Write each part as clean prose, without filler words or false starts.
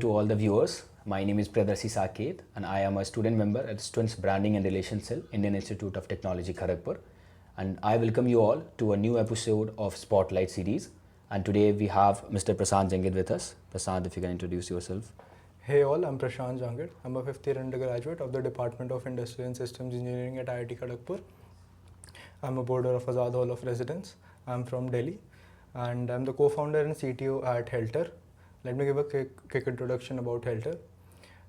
to all the viewers. My name is Pradarshi Saket and I am a student member at Students Branding and Relations Cell, Indian Institute of Technology, Kharagpur. And I welcome you all to a new episode of Spotlight series. And today we have Mr. Prashant Jangid with us. Prashant, if you can introduce yourself. Hey all, I'm Prashant Jangid. I'm a 5th year undergraduate of the Department of Industrial and Systems Engineering at IIT Kharagpur. I'm a boarder of Azad Hall of Residence. I'm from Delhi and I'm the co-founder and CTO at Heltar. Let me give a quick introduction about Heltar.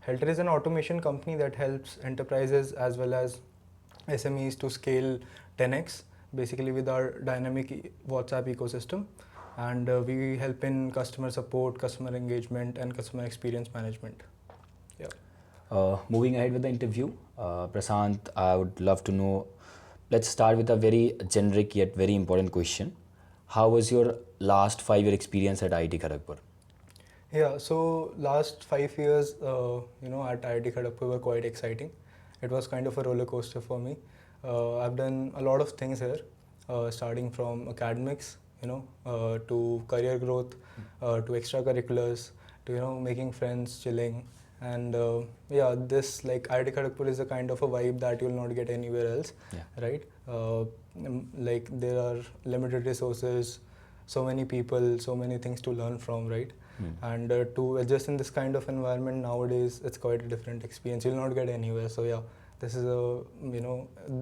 Heltar is an automation company that helps enterprises as well as SMEs to scale 10x, basically with our dynamic WhatsApp ecosystem. And we help in customer support, customer engagement, and customer experience management. Yeah. Moving ahead with the interview, Prashant, I would love to know, let's start with a very generic yet very important question. How was your last 5-year experience at IIT Kharagpur? Yeah, so last 5 years, at IIT Kharagpur were quite exciting. It was kind of a roller coaster for me. I've done a lot of things here, starting from academics, to career growth, to extracurriculars, to making friends, chilling, and this like IIT Kharagpur is a kind of a vibe that you'll not get anywhere else, right? Like there are limited resources, so many people, so many things to learn from, right? And to adjust in this kind of environment nowadays, it's quite a different experience. You'll not get anywhere. So yeah, this is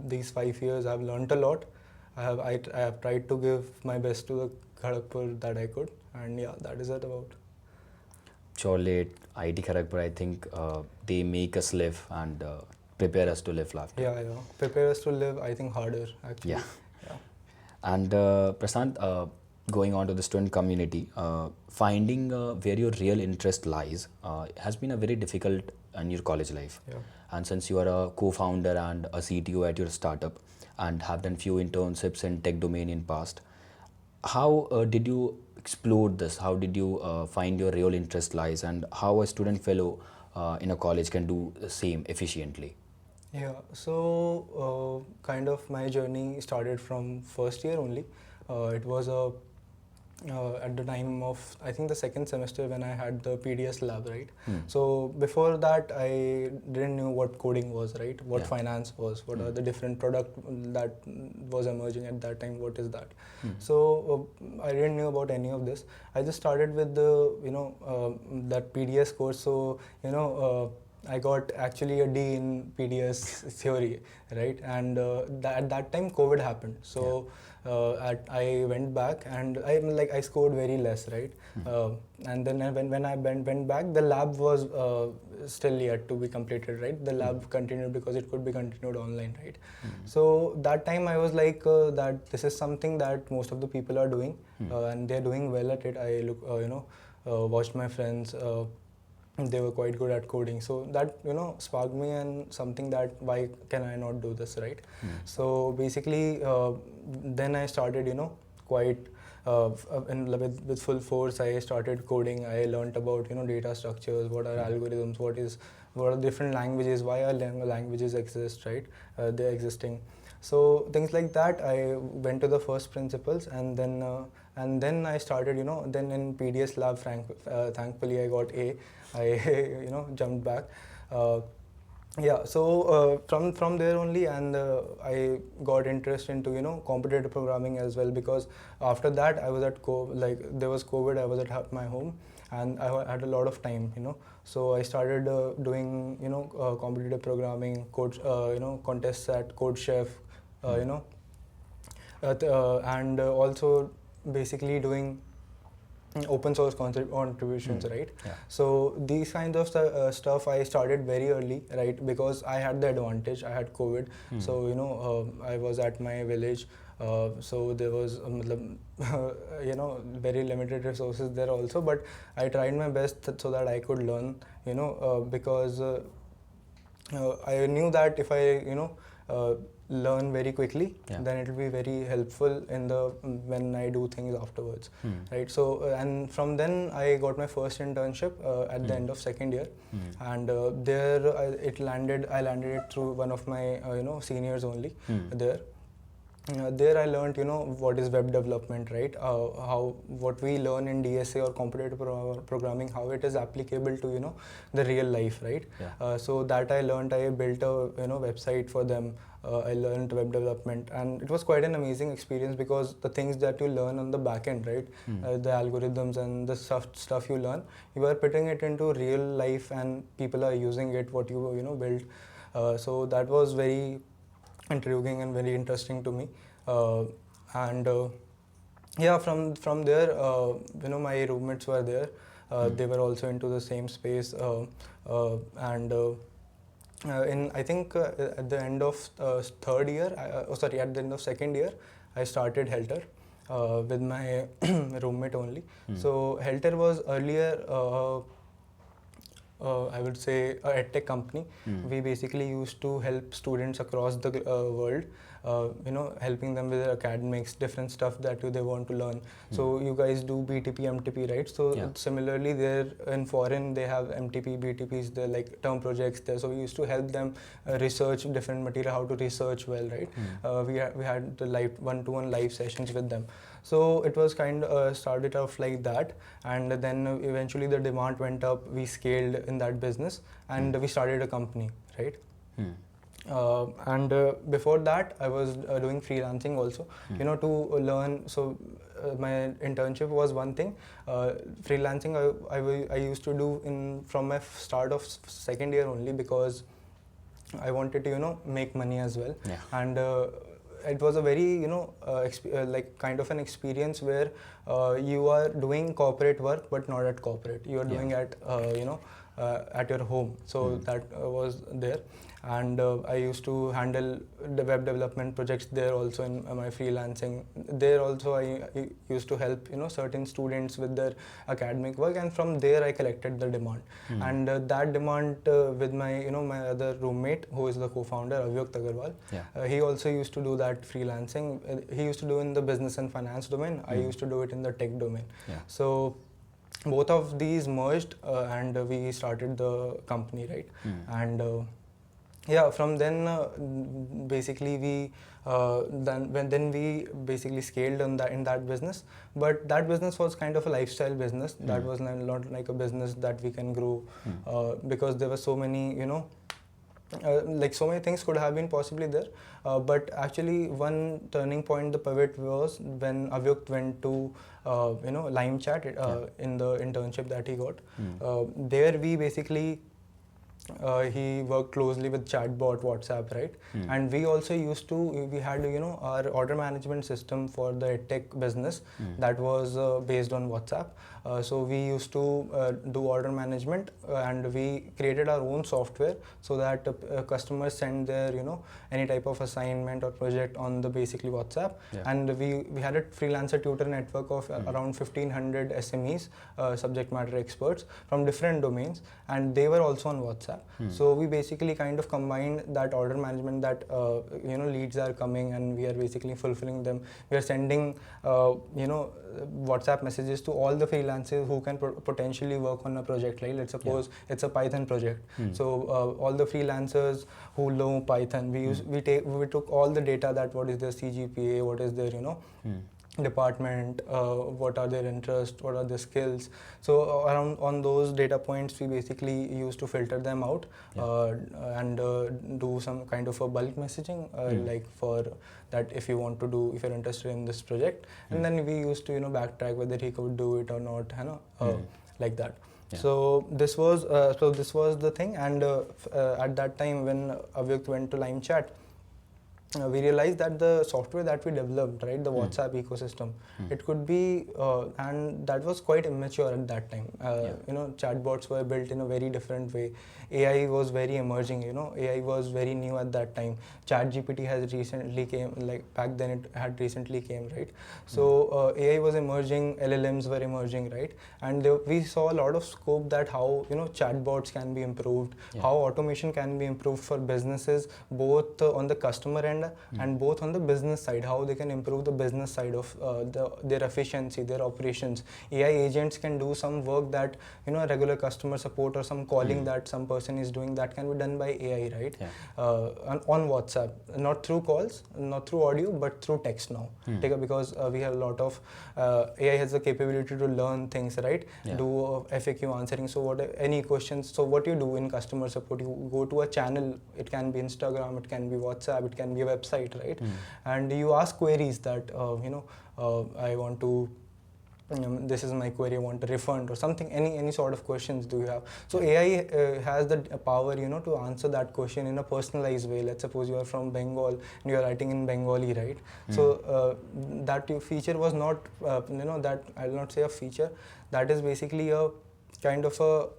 these 5 years I've learned a lot. I have tried to give my best to the Kharagpur that I could, and yeah, that is it about. Surely at IIT Kharagpur, I think they make us live and prepare us to live after. Yeah, prepare us to live, I think, harder actually. Yeah. And Prashant, going on to the student community, finding where your real interest lies has been a very difficult in your college life. Yeah. And since you are a co-founder and a CTO at your startup and have done few internships in tech domain in past, how did you explore this? How did you find your real interest lies, and how a student fellow in a college can do the same efficiently? Yeah, so kind of my journey started from first year only. It was at the time of, I think, the second semester when I had the PDS lab, right? So before that, I didn't know what coding was, right? What finance was, what are the different product that was emerging at that time, what is that? So I didn't know about any of this. I just started with the, that PDS course. So, I got actually a D in PDS theory, right? And at that time, COVID happened. So I went back and I scored very less, right? And then when I went back, the lab was still yet to be completed, right? The lab continued because it could be continued online, right? So that time I was like that this is something that most of the people are doing, and they're doing well at it. I watched my friends. They were quite good at coding, so that sparked me and something that why can I not do this, right? So basically then I started quite with full force. I started coding. I learned about data structures, what are algorithms, what are different languages, why are languages exist, right? They're existing. So things like that. I went to the first principles, and then I started then in PDS lab, thankfully I got A. I jumped back. So from there only, and I got interest into competitive programming as well, because after that I was at there was COVID. I was at my home and I had a lot of time, so I started doing competitive programming, code contests at Code Chef, and also basically doing open source contributions, right? So these kinds of stuff I started very early, right? Because I had the advantage. I had COVID, so I was at my village, so there was very limited resources there also. But I tried my best so that I could learn, because I knew that if I learn very quickly, then it will be very helpful in when I do things afterwards, right? So and from then I got my first internship at the end of second year, and there I landed it through one of my seniors only there. there I learned, what is web development, right? How what we learn in DSA or competitive programming, how it is applicable to, the real life, right? Yeah. So that I learned. I built a, website for them. I learned web development, and it was quite an amazing experience because the things that you learn on the back end, right? The algorithms and the stuff you learn, you are putting it into real life, and people are using it. What you built. So that was very intriguing and very interesting to me. And yeah, from there, my roommates were there. They were also into the same space, and in I think at the end of third year, at the end of second year, I started Heltar with my roommate only. So Heltar was earlier. I would say a EdTech company. We basically used to help students across the world, helping them with academics, different stuff that they want to learn. So you guys do BTP, MTP, right? So Yeah. similarly, there in foreign they have MTP, BTPs, they're like term projects there. So we used to help them research different material, how to research well, right? We had the live one-to-one live sessions with them. So it was kind of started off like that, and then eventually the demand went up. We scaled in that business, and we started a company, right? And before that, I was doing freelancing also, to learn. So my internship was one thing. Freelancing I used to do from my start of second year only, because I wanted to make money as well. Yeah. And it was a very like kind of an experience where you are doing corporate work but not at corporate. You are doing at at your home. So that was there. And I used to handle the web development projects there also in my freelancing. There also I used to help certain students with their academic work, and from there I collected the demand. And that demand with my my other roommate, who is the co-founder, Agarwal. Yeah. He also used to do that freelancing. He used to do in the business and finance domain. I used to do it in the tech domain. Yeah. So both of these merged, and we started the company, right? And yeah, from then basically we then we basically scaled on that in that business. But that business was kind of a lifestyle business. That was not like a business that we can grow, because there were so many like so many things could have been possibly there, but actually one turning point, the pivot, was when Avyukt went to Lime Chat in the internship that he got. There we basically he worked closely with chatbot WhatsApp, right? And we also we had our order management system for the EdTech business that was based on WhatsApp. So we used to do order management, and we created our own software so that customers send their any type of assignment or project on the basically WhatsApp. And we had a freelancer tutor network of around 1500 SMEs, subject matter experts from different domains, and they were also on WhatsApp. So we basically kind of combined that order management, that leads are coming and we are basically fulfilling them. We are sending WhatsApp messages to all the freelancers who can potentially work on a project. Like let's suppose it's a Python project. So all the freelancers who know Python, we took all the data, that what is their CGPA, what is their department, what are their interests, what are their skills. So around on those data points we basically used to filter them out, and do some kind of a bulk messaging, like for that, if you're interested in this project, and then we used to backtrack whether he could do it or not, like that. So this was the thing. And at that time when Avyukt went to Lime Chat, we realized that the software that we developed, right, the WhatsApp ecosystem, it could be, and that was quite immature at that time. Chatbots were built in a very different way. AI was very emerging, AI was very new at that time. ChatGPT has recently came, like back then it had recently came, right? So AI was emerging, LLMs were emerging, right? And we saw a lot of scope that how, chatbots can be improved, how automation can be improved for businesses, both on the customer end and both on the business side, how they can improve the business side of their efficiency, their operations. AI agents can do some work that regular customer support or some calling that some person is doing, that can be done by AI, right? On WhatsApp, not through calls, not through audio, but through text now. Because we have a lot of AI has the capability to learn things, right? Do FAQ answering. So any questions, so what you do in customer support, you go to a channel, it can be Instagram, it can be WhatsApp, it can be a website, right? And you ask queries that I want to this is my query, I want a refund or something, any sort of questions do you have. So AI has the power to answer that question in a personalized way. Let's suppose you are from Bengal and you are writing in Bengali, right? So that feature was not that, I will not say a feature, that is basically a kind of a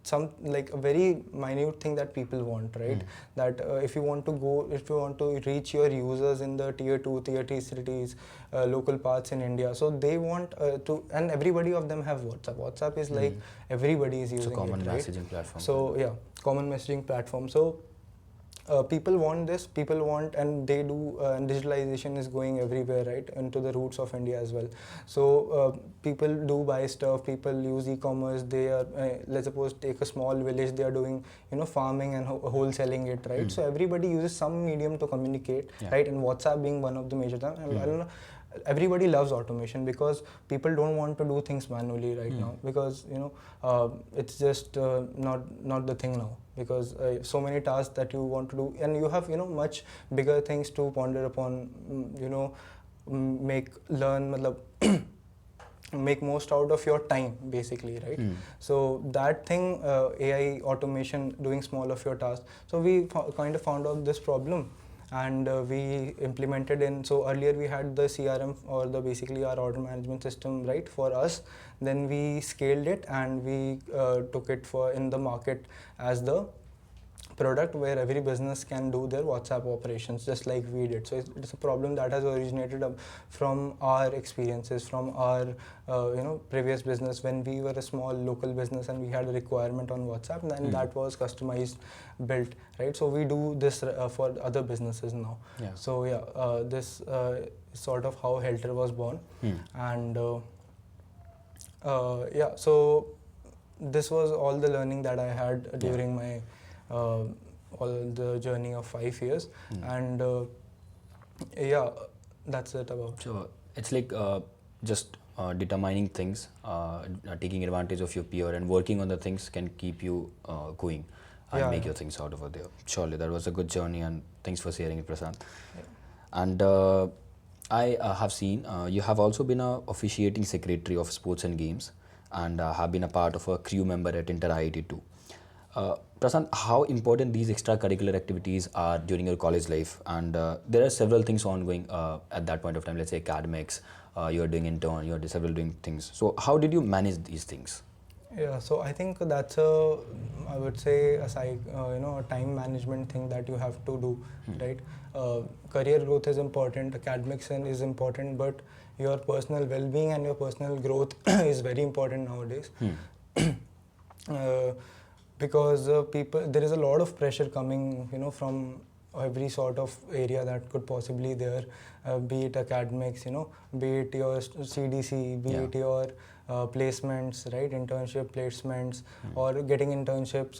some like a very minute thing that people want, right? That if you want to reach your users in the tier 2, tier 3 cities, local parts in India, so they want to, and everybody of them have WhatsApp is like everybody is using it's a common it, right? messaging platform. So yeah, common messaging platform. So people want this, people want, and they do, and digitalization is going everywhere, right, into the roots of India as well. So people do buy stuff, people use e-commerce, they are, let's suppose take a small village, they are doing, farming and wholesaling it, right? So everybody uses some medium to communicate, right? And WhatsApp being one of the major things. I don't know, everybody loves automation because people don't want to do things manually right now, because it's just not the thing now, because so many tasks that you want to do, and you have much bigger things to ponder upon, make most out of your time basically, right? So that thing, AI automation, doing small of your tasks. So we kind of found out this problem, and we implemented in, so earlier we had the CRM, or the basically our order management system, right, for us. Then we scaled it and we took it for in the market as the product where every business can do their WhatsApp operations just like we did. So it's a problem that has originated from our experiences, from our previous business, when we were a small local business and we had a requirement on WhatsApp, and then that was customized, built, right? So we do this for other businesses now. So this is sort of how Heltar was born. And so this was all the learning that I had during my all the journey of 5 years. And that's it about. So it's like just determining things, taking advantage of your peer and working on the things can keep you going and make your things out over there. Surely that was a good journey, and thanks for sharing it, Prashant. And I have seen you have also been a officiating secretary of sports and games, and have been a part of a crew member at Inter IIT too. Prashant, how important these extracurricular activities are during your college life? And there are several things ongoing at that point of time. Let's say academics, you're doing intern, you're several doing things. So how did you manage these things? Yeah, so I think that's a, I would say, a time management thing that you have to do, right? Career growth is important, academics is important, but your personal well-being and your personal growth is very important nowadays. Because there is a lot of pressure coming, from every sort of area that could possibly there, be it academics, be it your CDC, be it your placements, right, internship placements, or getting internships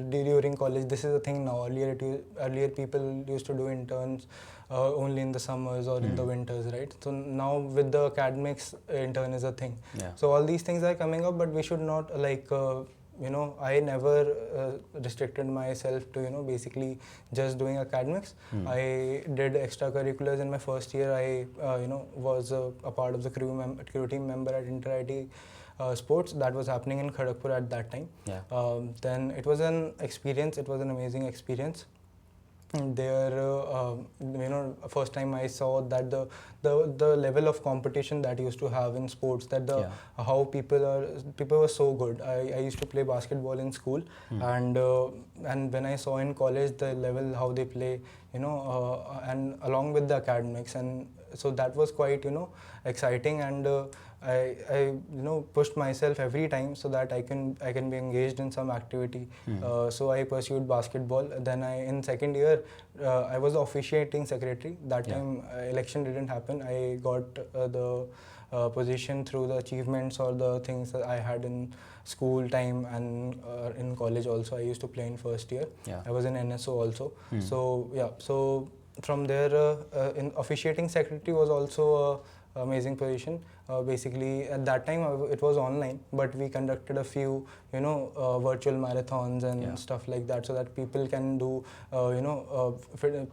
during college. This is a thing now. Earlier people used to do interns only in the summers or in the winters, right? So now with the academics, intern is a thing. So all these things are coming up, but we should not I never restricted myself to basically just doing academics. I did extracurriculars in my first year. I was a part of the crew team member at Inter IIT sports that was happening in Kharagpur at that time. Then it was an experience. It was an amazing experience. There, first time I saw that the level of competition that used to have in sports, that how people were so good. I used to play basketball in school, and when I saw in college the level how they play, and along with the academics, and so that was quite exciting. And I pushed myself every time so that I can be engaged in some activity. So I pursued basketball. Then in second year I was the officiating secretary. That time election didn't happen. I got the position through the achievements or the things that I had in school time and in college also. I used to play in first year. I was in NSO also. So yeah, so from there in officiating secretary was also a amazing position. Basically at that time it was online, but we conducted a few virtual marathons and stuff like that, so that people can do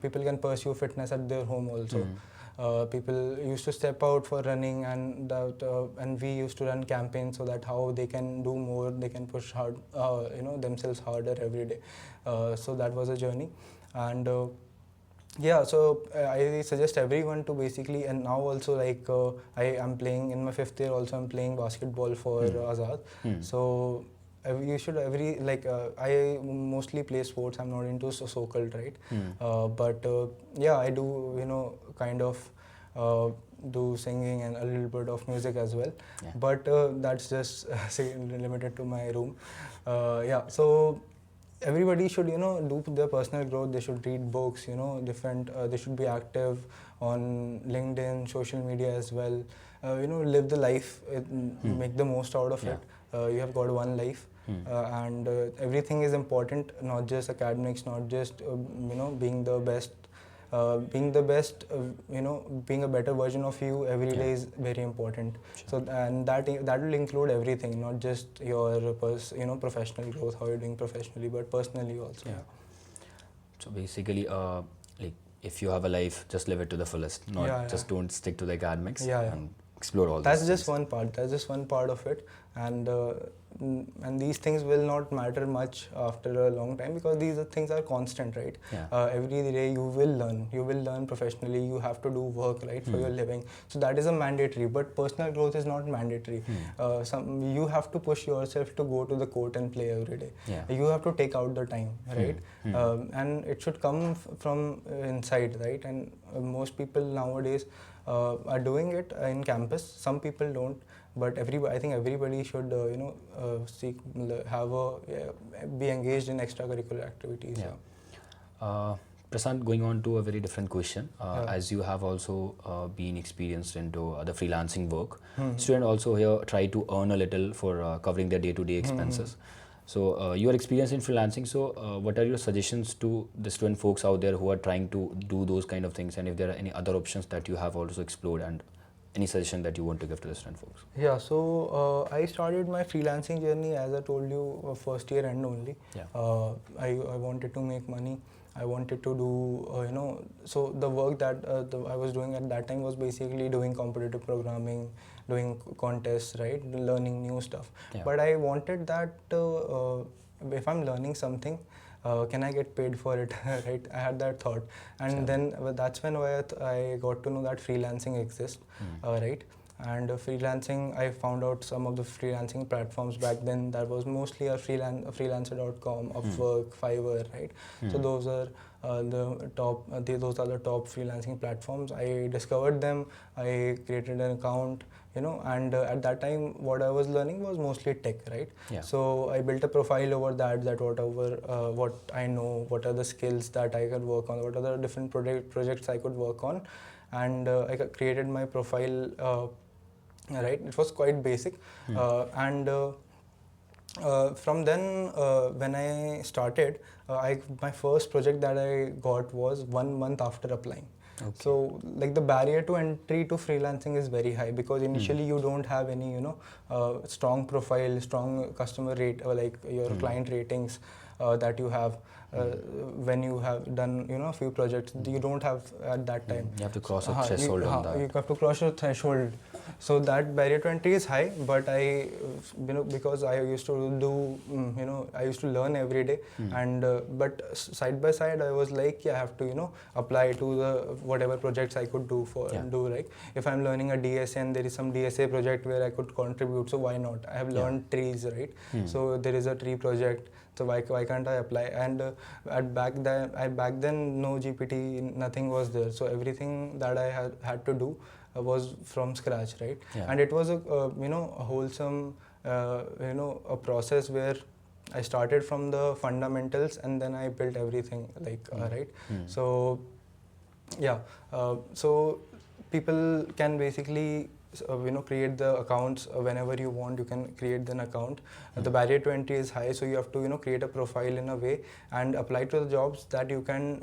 people can pursue fitness at their home also. People used to step out for running, and and we used to run campaigns so that how they can do more, they can push hard themselves harder every day. So that was a journey. And yeah, so I suggest everyone to basically, and now also like I am playing in my fifth year also, I'm playing basketball for Azad. So you should I mostly play sports. I'm not into so called, right? But yeah, I do kind of do singing and a little bit of music as well. But that's just limited to my room. Yeah, so everybody should do their personal growth. They should read books, different they should be active on LinkedIn, social media as well. Live the life, make the most out of it. You have got one life. And everything is important, not just academics, not just being the best. Being the best, being a better version of you every day is very important. So and that will include everything, not just your professional growth, how you're doing professionally, but personally also. So basically, like if you have a life, just live it to the fullest. Not just don't stick to the academics and explore all. That's just one part. That's just one part of it, and these things will not matter much after a long time, because these things are constant, right? Every day you will learn. You will learn professionally. You have to do work, right, for your living. So that is a mandatory. But personal growth is not mandatory. You have to push yourself to go to the court and play every day. You have to take out the time, right? And it should come from inside, right? And most people nowadays are doing it in campus. Some people don't, but I think everybody should seek, be engaged in extracurricular activities. Prashant, going on to a very different question, as you have also been experienced into the freelancing work, students also here try to earn a little for covering their day-to-day expenses. So your experience in freelancing, so what are your suggestions to the student folks out there who are trying to do those kind of things, and if there are any other options that you have also explored, and any suggestion that you want to give to the student folks? Yeah, so I started my freelancing journey, as I told you, first year end only. I wanted to make money. I wanted to do, so the work that I was doing at that time was basically doing competitive programming, doing contests, right, learning new stuff. But I wanted that if I'm learning something, can I get paid for it? Right? I had that thought, and then that's when I got to know that freelancing exists, right? And freelancing, I found out some of the freelancing platforms back then. That was mostly a freelancer.com, Upwork, Fiverr, right? So those are the top. Those are the top freelancing platforms. I discovered them. I created an account. And at that time, what I was learning was mostly tech, right? So I built a profile over that whatever what I know, what are the skills that I could work on, what are the different projects I could work on, and I created my profile. Right, it was quite basic, and from then when I started, my first project that I got was 1 month after applying. So like the barrier to entry to freelancing is very high, because initially you don't have any strong profile, strong customer rate, or like your client ratings that you have when you have done a few projects. You don't have at that time. You have to cross a threshold on that. You have to cross a threshold. So that barrier to entry is high, but I because I used to do I used to learn every day, and but side by side I was like, I have to apply to the whatever projects I could do like if I'm learning a DSA and there is some DSA project where I could contribute, so why not? I have learned trees, right? So there is a tree project, So why can't I apply? And back then no GPT, nothing was there. So everything that I had to do was from scratch, right? Yeah. And it was a wholesome a process where I started from the fundamentals and then I built everything right. So yeah, so people can basically create the accounts whenever you want. You can create an account. The barrier to entry is high, so you have to create a profile in a way and apply to the jobs that you can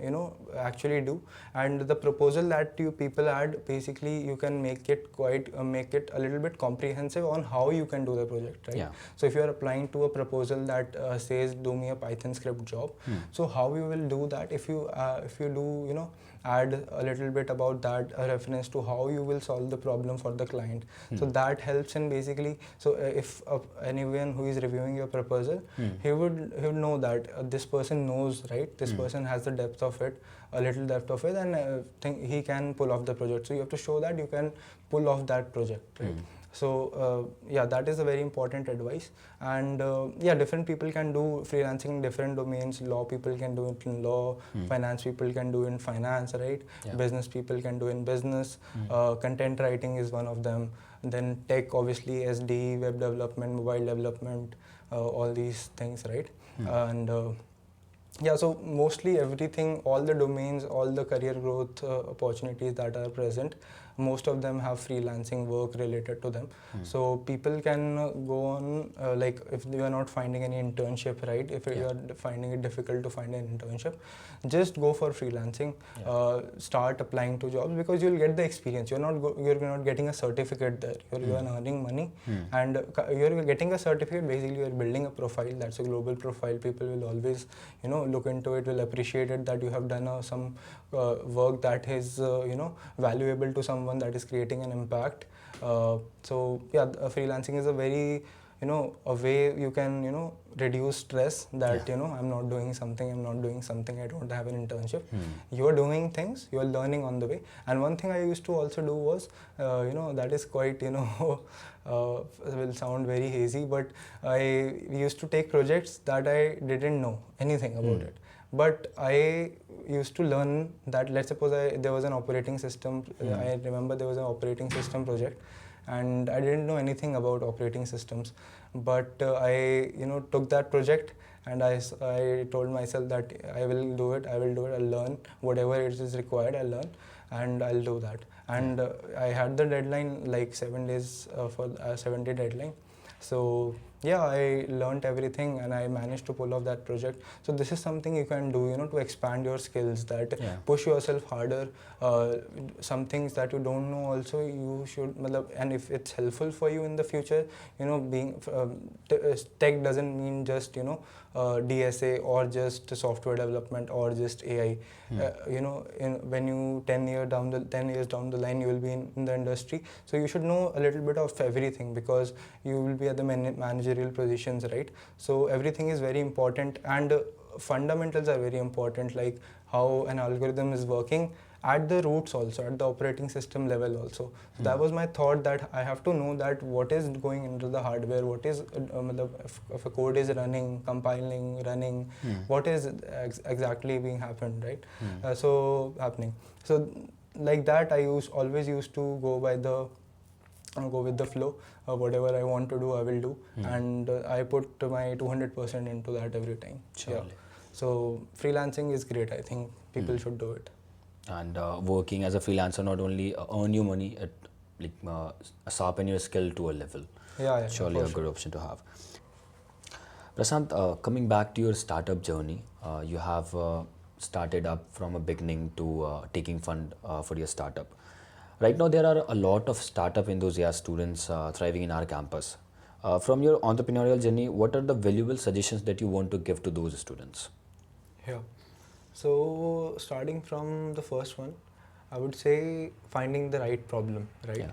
actually do. And the proposal that you people add, basically you can make it make it a little bit comprehensive on how you can do the project, right? Yeah. So if you are applying to a proposal that says do me a Python script job, so how you will do that? If you do add a little bit about that, a reference to how you will solve the problem for the client. So that helps in basically, so if anyone who is reviewing your proposal, he would know that this person knows, right? This person has the depth of it, a little depth of it, and think he can pull off the project. So you have to show that you can pull off that project, right? So yeah, that is a very important advice. And yeah, different people can do freelancing in different domains. Law people can do it in law, finance people can do in finance, right? Yeah. Business people can do in business. Content writing is one of them. Then tech, obviously, SD, web development, mobile development, all these things, right? And yeah, so mostly everything, all the domains, all the career growth opportunities that are present, most of them have freelancing work related to them. So people can go on, like if you are not finding any internship, right? If you are finding it difficult to find an internship, just go for freelancing. Start applying to jobs, because you'll get the experience. You're not getting a certificate there. You're earning money, and you're getting a certificate. Basically, you're building a profile. That's a global profile. People will always look into it, will appreciate it, that you have done some work that is valuable to someone, that is creating an impact. So yeah, freelancing is a very a way you can reduce stress, that I'm not doing something, I don't have an internship. You are doing things, you are learning on the way. And one thing I used to also do was that is quite will sound very hazy, but I used to take projects that I didn't know anything about it, but I used to learn that. Let's suppose there was an operating system. I remember there was an operating system project, and I didn't know anything about operating systems, but I took that project, and I told myself that I will do it, I'll learn whatever it is required, I'll learn, and I'll do that. And I had the deadline, like 7 days for a 7-day deadline. So yeah, I learned everything and I managed to pull off that project. So this is something you can do, to expand your skills, that push yourself harder. Some things that you don't know also, you should, and if it's helpful for you in the future, being tech doesn't mean just DSA or just software development or just AI. When you 10 years down the line, you will be in the industry. So you should know a little bit of everything, because you will be at the managerial positions, right? So everything is very important, and fundamentals are very important, like how an algorithm is working at the roots also, at the operating system level also. So that was my thought, that I have to know that what is going into the hardware, what is if a code is running, compiling, running, what is exactly being happened, right? So like that, I always used to go with the flow. Whatever I want to do, I will do, and I put my 200% into that every time. Surely. Yeah. So freelancing is great. I think people should do it. And working as a freelancer not only earn you money, it sharpen your skill to a level. Yeah, Surely a good option to have. Prashant, coming back to your startup journey, you have started up from a beginning to taking fund for your startup. Right now, there are a lot of startup enthusiast students thriving in our campus. From your entrepreneurial journey, what are the valuable suggestions that you want to give to those students? Yeah. So starting from the first one, I would say finding the right problem, right?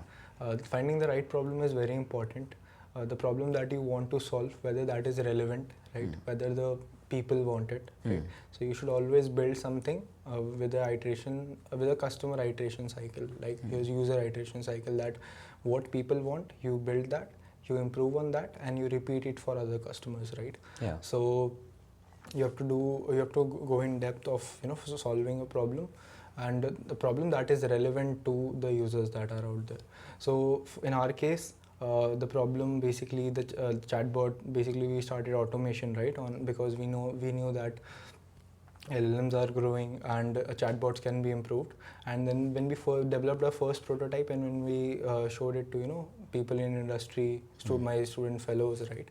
Finding the right problem is very important. The problem that you want to solve, whether that is relevant, right? Whether the people want it, right? So you should always build something with a customer iteration cycle, like user iteration cycle, that what people want, you build that, you improve on that, and you repeat it for other customers, right? Yeah. So you have to go in depth of solving a problem, and the problem that is relevant to the users that are out there. So in our case, the problem basically, the chatbot, basically we started automation, right, on, because we knew that LLMs are growing and chatbots can be improved. And then when we developed our first prototype, and when we showed it to people in industry, my student fellows, right,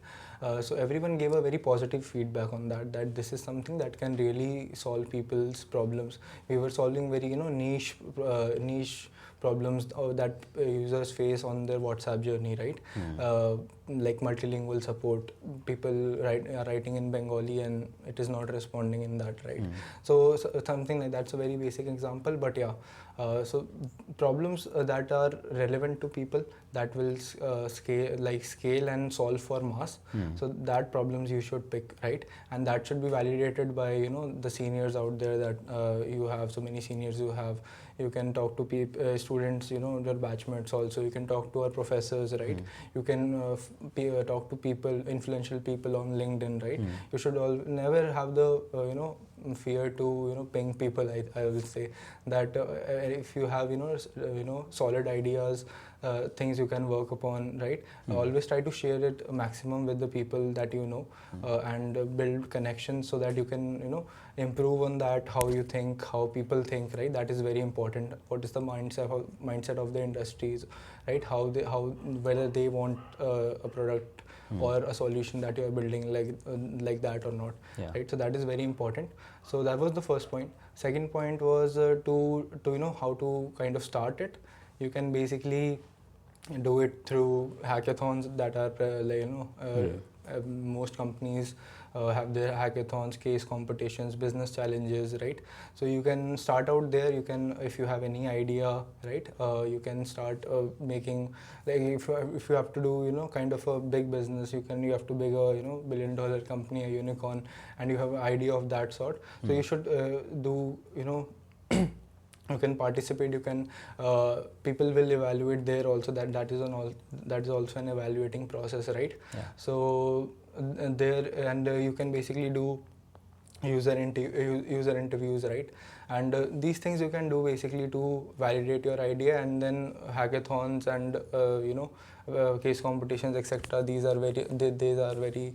so everyone gave a very positive feedback on that this is something that can really solve people's problems. We were solving very niche problems that users face on their WhatsApp journey, right? Like multilingual support, people are writing in Bengali and it is not responding in that, right? So something like that's a very basic example, but yeah. So problems that are relevant to people, that will scale and solve for mass. So that problems you should pick, right? And that should be validated by the seniors out there, that you have so many seniors. You can talk to students, your batchmates also. You can talk to our professors, right? You can talk to people, influential people on LinkedIn, right? You should never have the fear to ping people. I will say that if you have solid ideas, things you can work upon, right? Always try to share it maximum with the people that and build connections, so that you can improve on that, how you think, how people think, right? That is very important. What is the mindset of the industries, right? How whether they want a product or a solution that you are building, like that or not, right? So that is very important. So that was the first point. Second point was to how to kind of start it. You can basically do it through hackathons that are most companies have their hackathons, case competitions, business challenges, right? So you can start out there. You can, if you have any idea, right, you can start making, like if you have to do kind of a big business, you have to build a $1 billion company, a unicorn, and you have an idea of that sort. So you should do you can participate. You can people will evaluate there also. That is also an evaluating process, right? So there, and you can basically do user interviews, right? And these things you can do basically to validate your idea. And then hackathons and case competitions, etc., these are very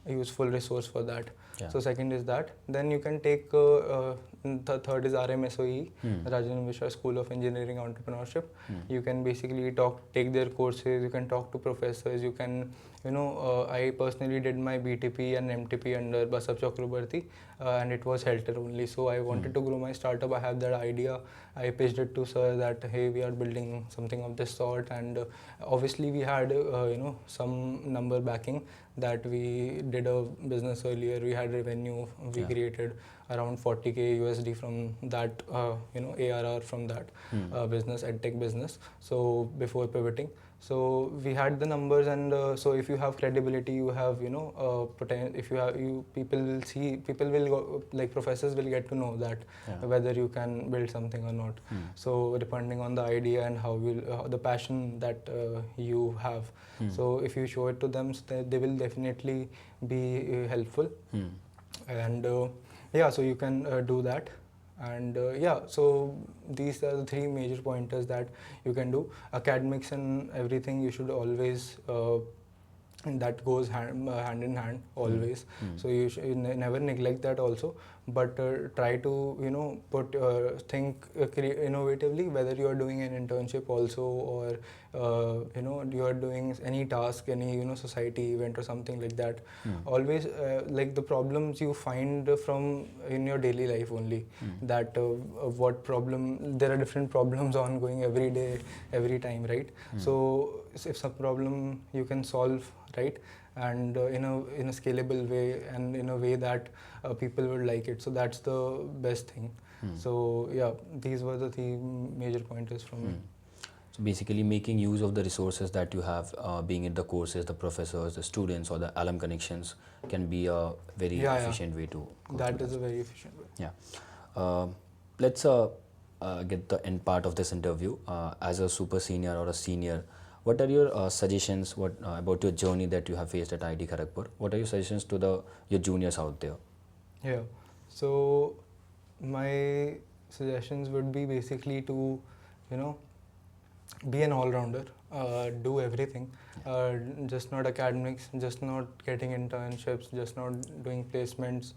useful resource for that. So second is that. Then you can take the third is RMSOE, Rajendra Mishra School of Engineering Entrepreneurship. You can basically take their courses. You can talk to professors. You can I personally did my BTP and MTP under Basab Chakrabarti, and it was Heltar only. So I wanted to grow my startup. I have that idea. I pitched it to sir that hey, we are building something of this sort, and obviously we had some number backing, that we did a business earlier. We had revenue. We created around 40K USD from that ARR from that business, EdTech business. So before pivoting, so we had the numbers, and so if you have credibility, you have if you have people will see, people will go, like professors will get to know that whether you can build something or not. So depending on the idea and how the passion that you have, so if you show it to them, so they will definitely be helpful. And so you can do that. And so these are the three major pointers that you can do. Academics and everything, you should always that goes hand in hand always. So you should never neglect that also, but try to think innovatively, whether you are doing an internship also, or you are doing any task, any society event or something like that. Always like the problems you find from in your daily life only, that what problem, there are different problems ongoing every day, every time, right? So if some problem you can solve, right, and in a scalable way, and in a way that people would like it, so that's the best thing. So these were the three major pointers from me. So basically making use of the resources that you have, being it the courses, the professors, the students, or the alum connections, can be a very efficient way to go. That is a very efficient way. Let's get the end part of this interview. As a super senior or a senior, What are your suggestions about your journey that you have faced at IIT Kharagpur? What are your suggestions to your juniors out there? Yeah. So my suggestions would be basically to, you know, be an all-rounder, do everything, just not academics, just not getting internships, just not doing placements,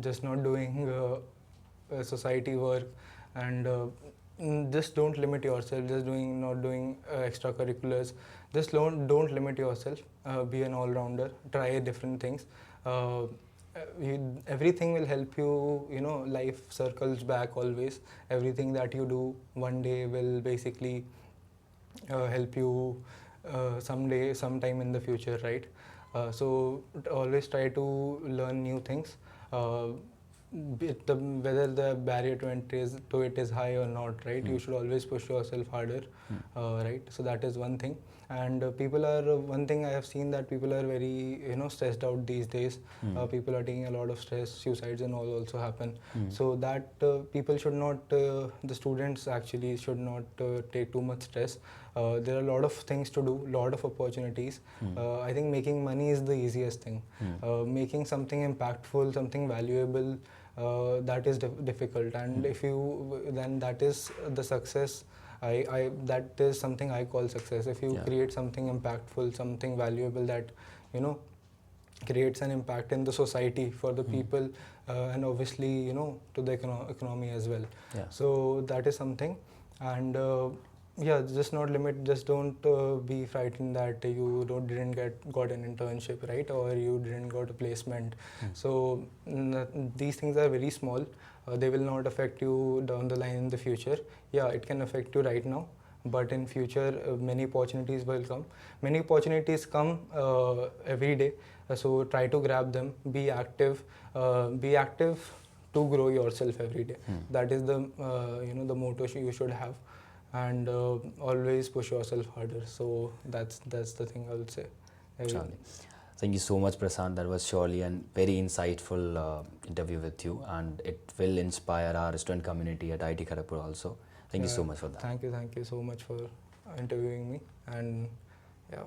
just not doing society work, and just don't limit yourself. Just not doing extracurriculars. Just don't limit yourself. Be an all-rounder. Try different things. Everything will help you. Life circles back always. Everything that you do one day will basically help you sometime in the future, right? So always try to learn new things. Whether the barrier to it is high or not, right? You should always push yourself harder, right? So that is one thing. And one thing I have seen, that people are very stressed out these days. People are taking a lot of stress. Suicides and all also happen. So that people should not, the students actually should not take too much stress. There are a lot of things to do, lot of opportunities. I think making money is the easiest thing. Making something impactful, something valuable, that is difficult. And then that is the success. That is something I call success. If you create something impactful, something valuable that creates an impact in the society for the people, and obviously to the economy as well. So that is something. And just not limit. Just don't be frightened that you didn't got an internship, right? Or you didn't got a placement. So these things are very small. They will not affect you down the line in the future. It can affect you right now, but in future many opportunities will come. Many opportunities come every day. So try to grab them. Be active. Be active to grow yourself every day. That is the the motto you should have. And always push yourself harder. So that's the thing I would say. Surely. Thank you so much, Prashant. That was surely a very insightful interview with you, and it will inspire our student community at IIT Kharagpur also. Thank you so much for that. Thank you so much for interviewing me. And yeah.